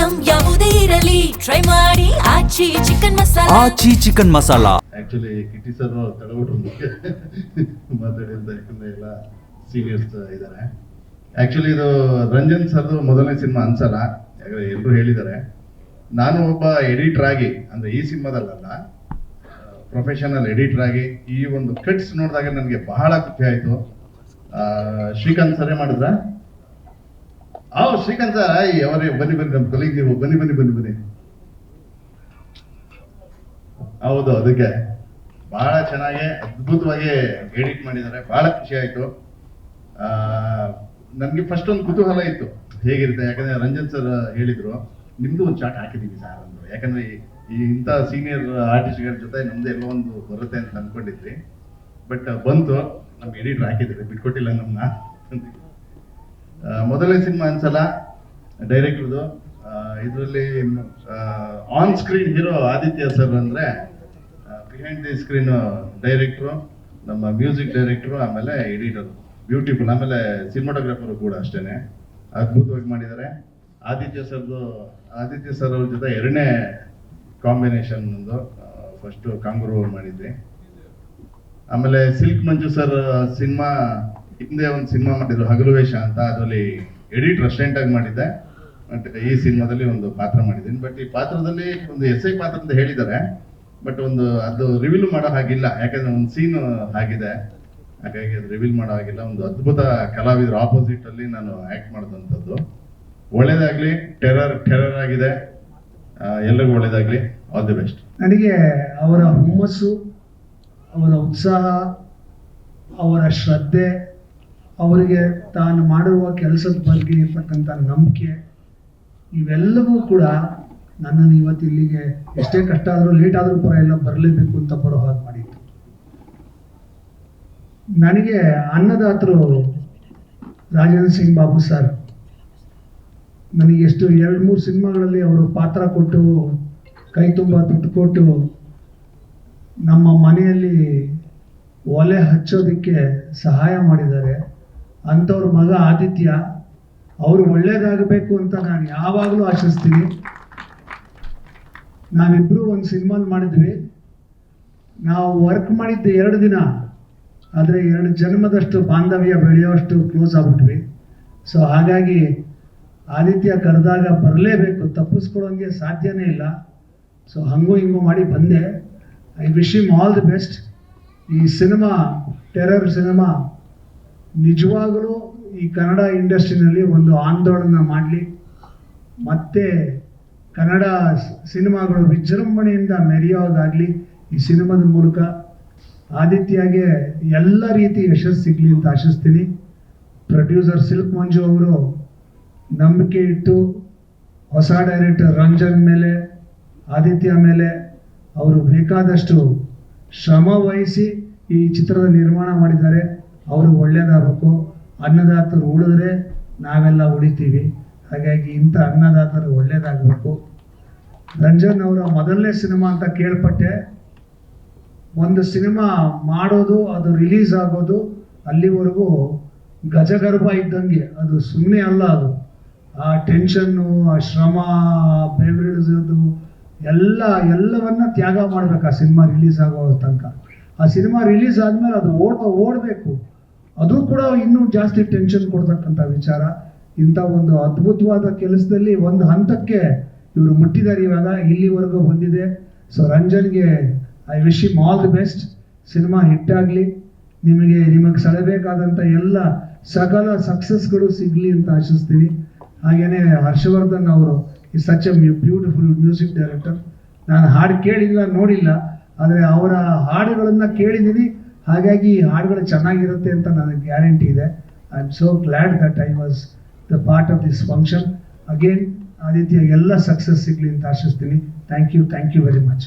Item ಯಾವುದೇ ಇರಲಿ try ಮಾಡಿ ಆಚಿ ಚಿಕನ್ ಮಸಾಲಾ. ಆಕ್ಚುಲಿ ಕಿಟಿ ಸರ್ ತಡಬಿಟ್ರು ಮಾತಾಡಿ ಅಂತ, ಯಾಕಂದ್ರೆ ಎಲ್ಲ ಸೀನಿಯರ್ಸ್ ಇದ್ದಾರೆ. ಆಕ್ಚುಲಿ ಇದು ರಂಜನ್ ಸರ್ದು ಮೊದಲನೇ ಸಿನಿಮಾ ಅನ್ಸಲ್ಲ, ಯಾಕಂದ್ರೆ ಎಲ್ಲರೂ ಹೇಳಿದ್ದಾರೆ. ನಾನು ಒಬ್ಬ ಎಡಿಟರ್ ಆಗಿ, ಅಂದ್ರೆ ಈ ಸಿನಿಮಾದಲ್ಲ, ಪ್ರೊಫೆಷನಲ್ ಎಡಿಟರ್ ಆಗಿ ಈ ಒಂದು ಕಟ್ಸ್ ನೋಡಿದಾಗ ನನಗೆ ಬಹಳ ಖುಷಿ ಆಯ್ತು. ಶ್ರೀಕಾಂತ್ ಸರೇ ಮಾಡಿದ್ರ? ಶ್ರೀಕಾಂತ್ ಸರ್ ಅವರೇ ಬನ್ನಿ ನಮ್ಮ ಕೊಲಿಗ್ ನೀವು ಬನ್ನಿ. ಹೌದು, ಅದಕ್ಕೆ ಬಹಳ ಚೆನ್ನಾಗಿ ಅದ್ಭುತವಾಗಿ ಎಡಿಟ್ ಮಾಡಿದ್ದಾರೆ, ಬಹಳ ಖುಷಿ ಆಯ್ತು. ನನಗೆ ಫಸ್ಟ್ ಒಂದು ಕುತೂಹಲ ಇತ್ತು ಹೇಗಿರುತ್ತೆ, ಯಾಕಂದ್ರೆ ರಂಜನ್ ಸರ್ ಹೇಳಿದ್ರು ನಿಮ್ದು ಒಂದು ಚಾಟ್ ಹಾಕಿದೀವಿ ಸರ್ ಅಂದ್ರು. ಯಾಕಂದ್ರೆ ಇಂಥ ಸೀನಿಯರ್ ಆರ್ಟಿಸ್ಟ್ಗಳ ಜೊತೆ ನಮ್ದು ಎಲ್ಲ ಒಂದು ಬರುತ್ತೆ ಅಂತ ಅನ್ಕೊಂಡಿದ್ವಿ. ಬಟ್ ಬಂತು, ನಮ್ಗೆ ಎಡಿಟರ್ ಹಾಕಿದ್ರೆ ಬಿಟ್ಕೊಟ್ಟಿಲ್ಲ ನಮ್ಮನ್ನ. ಮೊದಲನೇ ಸಿನಿಮಾ ಅನ್ಸಲ್ಲ ಡೈರೆಕ್ಟರ್ದು. ಇದರಲ್ಲಿ on screen hero Aditya sir ಅಂದ್ರೆ, ಬಿಹೈಂಡ್ ದಿ ಸ್ಕ್ರೀನ್ ಡೈರೆಕ್ಟ್ರು, ನಮ್ಮ ಮ್ಯೂಸಿಕ್ ಡೈರೆಕ್ಟ್ರು, ಆಮೇಲೆ ಎಡಿಟರ್, ಬ್ಯೂಟಿಫುಲ್. ಆಮೇಲೆ ಸಿನಿಮಾಟೋಗ್ರಾಫರ್ ಕೂಡ ಅಷ್ಟೇನೆ ಅದ್ಭುತವಾಗಿ ಮಾಡಿದ್ದಾರೆ. ಆದಿತ್ಯ ಸರ್ ಅವ್ರ ಜೊತೆ ಎರಡನೇ ಕಾಂಬಿನೇಷನ್ ಒಂದು, ಫಸ್ಟ್ ಕಾಂಗ್ರೂ ಮಾಡಿದ್ವಿ. ಆಮೇಲೆ ಸಿಲ್ಕ್ ಮಂಜು ಸರ್ ಸಿನಿಮಾ ಹಿಂದೆ ಒಂದು ಸಿನಿಮಾ ಮಾಡಿದ್ರು ಹಗಲು ವೇಷ ಅಂತ, ಅದರಲ್ಲಿ ಎಡಿಟ್ ಅಸಿಸ್ಟೆಂಟ್ ಆಗಿ ಮಾಡಿದ್ದೆ. ಬಟ್ ಈ ಸಿನಿಮಾದಲ್ಲಿ ಒಂದು ಪಾತ್ರ ಮಾಡಿದ್ದೀನಿ. ಬಟ್ ಈ ಪಾತ್ರದಲ್ಲಿ ಒಂದು ಎಸ್ಐ ಪಾತ್ರ ಅಂತ ಹೇಳಿದ್ದಾರೆ, ಬಟ್ ಅದು ರಿವೀಲ್ ಮಾಡೋ ಹಾಗಿಲ್ಲ, ಯಾಕಂದ್ರೆ ಒಂದು ಸೀನ್ ಆಗಿದೆ, ಹಾಗಾಗಿ ಅದು ರಿವೀಲ್ ಮಾಡೋ ಹಾಗಿಲ್ಲ. ಒಂದು ಅದ್ಭುತ ಕಲಾವಿದರ ಆಪೋಸಿಟ್ ಅಲ್ಲಿ ನಾನು ಆಕ್ಟ್ ಮಾಡಿದಂಥದ್ದು. ಒಳ್ಳೇದಾಗ್ಲಿ, ಟೆರರ್ ಆಗಿದೆ, ಎಲ್ಲರಿಗೂ ಒಳ್ಳೇದಾಗ್ಲಿ, ಆಲ್ ದಿ ಬೆಸ್ಟ್. ನನಗೆ ಅವರ ಹುಮ್ಮಸ್ಸು, ಅವರ ಉತ್ಸಾಹ, ಅವರ ಶ್ರದ್ಧೆ, ಅವರಿಗೆ ತಾನು ಮಾಡಿರುವ ಕೆಲಸದ ಬಗ್ಗೆ ಇರ್ತಕ್ಕಂಥ ನಂಬಿಕೆ, ಇವೆಲ್ಲವೂ ಕೂಡ ನನ್ನನ್ನು ಇವತ್ತು ಇಲ್ಲಿಗೆ ಎಷ್ಟೇ ಕಷ್ಟ ಆದರೂ ಲೇಟ್ ಆದರೂ ಪರವಾಗಿಲ್ಲ ಬರಲೇಬೇಕು ಅಂತ ಬರೋ ಹಾಗೆ ಮಾಡಿತ್ತು. ನನಗೆ ಅನ್ನದಾತರು ರಾಜೇಂದ್ರ ಸಿಂಗ್ ಬಾಬು ಸರ್ ನನಗೆ ಎಷ್ಟು 2-3 ಸಿನಿಮಾಗಳಲ್ಲಿ ಅವರು ಪಾತ್ರ ಕೊಟ್ಟು, ಕೈ ತುಂಬ ದುಡ್ಡು ಕೊಟ್ಟು, ನಮ್ಮ ಮನೆಯಲ್ಲಿ ಒಲೆ ಹಚ್ಚೋದಕ್ಕೆ ಸಹಾಯ ಮಾಡಿದ್ದಾರೆ. ಅಂಥವ್ರ ಮಗ ಆದಿತ್ಯ, ಅವರು ಒಳ್ಳೇದಾಗಬೇಕು ಅಂತ ನಾನು ಯಾವಾಗಲೂ ಆಶಿಸ್ತೀನಿ. ನಾವಿಬ್ಬರು ಒಂದು ಸಿನಿಮಾಲ್ ಮಾಡಿದ್ವಿ. ನಾವು ವರ್ಕ್ ಮಾಡಿದ್ದು 2 ದಿನ, ಆದರೆ 2 ಜನ್ಮದಷ್ಟು ಬಾಂಧವ್ಯ ಬೆಳೆಯೋಷ್ಟು ಕ್ಲೋಸ್ ಆಗ್ಬಿಟ್ವಿ. ಸೊ ಹಾಗಾಗಿ ಆದಿತ್ಯ ಕರೆದಾಗ ಬರಲೇಬೇಕು, ತಪ್ಪಿಸ್ಕೊಳ್ಳೋಂಗೆ ಸಾಧ್ಯನೇ ಇಲ್ಲ. ಸೊ ಹಂಗೂ ಹಿಂಗೂ ಮಾಡಿ ಬಂದೆ. I wish him all the best. ಈ ಸಿನಿಮಾ, ಟೆರರ್ ಸಿನಿಮಾ, ನಿಜವಾಗಲೂ ಈ ಕನ್ನಡ ಇಂಡಸ್ಟ್ರಿನಲ್ಲಿ ಒಂದು ಆಂದೋಲನ ಮಾಡಲಿ, ಮತ್ತೆ ಕನ್ನಡ ಸಿನಿಮಾಗಳು ವಿಜೃಂಭಣೆಯಿಂದ ಮೆರೆಯೋದಾಗಲಿ ಈ ಸಿನಿಮಾದ ಮೂಲಕ. ಆದಿತ್ಯಗೆ ಎಲ್ಲ ರೀತಿ ಯಶಸ್ಸು ಸಿಗಲಿ ಅಂತ ಆಶಿಸ್ತೀನಿ. ಪ್ರೊಡ್ಯೂಸರ್ ಸಿಲ್ಕ್ ಮಂಜು ಅವರು ನಂಬಿಕೆ ಇಟ್ಟು ಹೊಸ ಡೈರೆಕ್ಟರ್ ರಂಜನ್ ಮೇಲೆ, ಆದಿತ್ಯ ಮೇಲೆ ಅವರು ಬೇಕಾದಷ್ಟು ಶ್ರಮ ವಹಿಸಿ ಈ ಚಿತ್ರದ ನಿರ್ಮಾಣ ಮಾಡಿದ್ದಾರೆ. ಅವರು ಒಳ್ಳೆಯದಾಗಬೇಕು. ಅನ್ನದಾತರು ಉಳಿದ್ರೆ ನಾವೆಲ್ಲ ಉಳಿತೀವಿ. ಹಾಗಾಗಿ ಇಂಥ ಅನ್ನದಾತರು ಒಳ್ಳೇದಾಗಬೇಕು. ರಂಜನ್ ಅವರ ಮೊದಲನೇ ಸಿನಿಮಾ ಅಂತ ಕೇಳ್ಪಟ್ಟೆ. ಒಂದು ಸಿನಿಮಾ ಮಾಡೋದು, ಅದು ರಿಲೀಸ್ ಆಗೋದು, ಅಲ್ಲಿವರೆಗೂ ಗಜಗರ್ಭ ಇದ್ದಂಗೆ. ಅದು ಸುಮ್ಮನೆ ಅಲ್ಲ, ಅದು ಆ ಟೆನ್ಷನ್ನು, ಆ ಶ್ರಮ, ಬೆವರಿಳಿಸೋದು ಎಲ್ಲವನ್ನ ತ್ಯಾಗ ಮಾಡ್ಬೇಕು ಆ ಸಿನಿಮಾ ರಿಲೀಸ್ ಆಗೋ ತನಕ. ಆ ಸಿನಿಮಾ ರಿಲೀಸ್ ಆದ್ಮೇಲೆ ಅದು ಓಡಬೇಕು. ಅದು ಕೂಡ ಇನ್ನೂ ಜಾಸ್ತಿ ಟೆನ್ಷನ್ ಕೊಡ್ತಕ್ಕಂಥ ವಿಚಾರ. ಇಂಥ ಒಂದು ಅದ್ಭುತವಾದ ಕೆಲಸದಲ್ಲಿ ಒಂದು ಹಂತಕ್ಕೆ ಇವರು ಮುಟ್ಟಿದ್ದಾರೆ, ಇವಾಗ ಇಲ್ಲಿವರೆಗೂ ಬಂದಿದೆ. ಸೊ ರಂಜನ್ಗೆ I wish him all the best. Cinema hit ಆಗಲಿ, ನಿಮಗೆ ಸೆಳೆಬೇಕಾದಂಥ ಎಲ್ಲ ಸಕಲ ಸಕ್ಸಸ್ಗಳು ಸಿಗಲಿ ಅಂತ ಆಶಿಸ್ತೀನಿ. ಹಾಗೇನೆ ಹರ್ಷವರ್ಧನ್ ಅವರು ಈ such A beautiful music director. ನಾನು ಹಾಡು ಕೇಳಿಲ್ಲ, ನೋಡಿಲ್ಲ, ಆದರೆ ಅವರ ಹಾಡುಗಳನ್ನು ಕೇಳಿದ್ದೀನಿ. ಹಾಗಾಗಿ ಹಾಡುಗಳು ಚೆನ್ನಾಗಿರುತ್ತೆ ಅಂತ ನನಗೆ ಗ್ಯಾರಂಟಿ ಇದೆ. I am so glad that I was the part of this function. Again Aditya ಎಲ್ಲ ಸಕ್ಸಸ್ ಸಿಗಲಿ ಅಂತ ಆಶಿಸ್ತೀನಿ. Thank you very much.